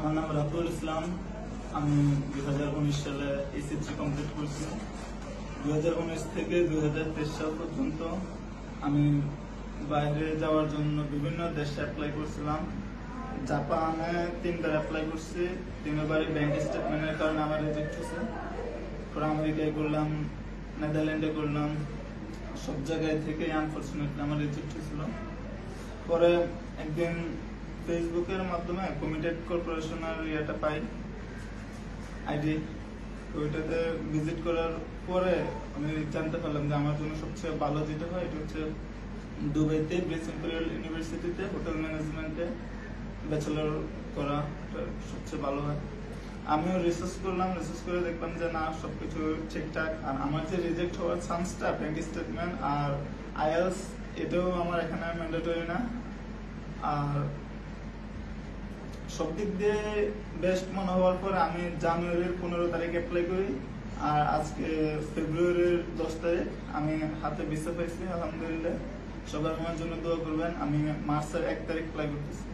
আমার নাম রাফুল ইসলাম। আমি 2019 সালে এসএসসি কমপ্লিট করছি। 2019 থেকে 2023 সাল পর্যন্ত আমি বাইরে যাওয়ার জন্য বিভিন্ন দেশে অ্যাপ্লাই করছিলাম। জাপানে 3বার অ্যাপ্লাই করছি, 3বারই ব্যাংক স্টেটমেন্টের কারণে আমার রিজেক্ট হয়েছে। পরে আমেরিকায় করলাম, নেদারল্যান্ডে করলাম, সব জায়গায় থেকে আনফরচুনেটলি আমার রিজেক্ট হয়েছিল। পরে একদিন ফেসবুকের মাধ্যমে কমিটেড কর্পোরেশনের ইয়েটা পাই, আইডি। ওইটাতে ভিজিট করার পরে আমি জানতে পারলাম যে আমার জন্য সবচেয়ে ভালো যেটা হয় এটা হচ্ছে দুবাইতে ব্রিটিশ ইম্পেরিয়াল ইউনিভার্সিটিতে হোটেল ম্যানেজমেন্টে ব্যাচেলর করা, এটা সবচেয়ে ভালো হয়। আমিও রিসার্চ করলাম, রিসার্চ করে দেখলাম যে না, সবকিছু ঠিকঠাক। আর আমার যে রিজেক্ট হওয়ার চান্সটা ব্যাংক স্টেটমেন্ট আর আইএলস, এটাও আমার এখানে ম্যান্ডেটরি না। আর সব দিক দিয়ে বেস্ট মনে হওয়ার পর আমি জানুয়ারির 15 তারিখে অ্যাপ্লাই করি, আর আজকে ফেব্রুয়ারির 10 তারিখ আমি হাতে ভিসা পাইছি। আলহামদুলিল্লাহ, সবাই আমার জন্য দোয়া করবেন। আমি মার্চের 1 তারিখ অ্যাপ্লাই করতেছি।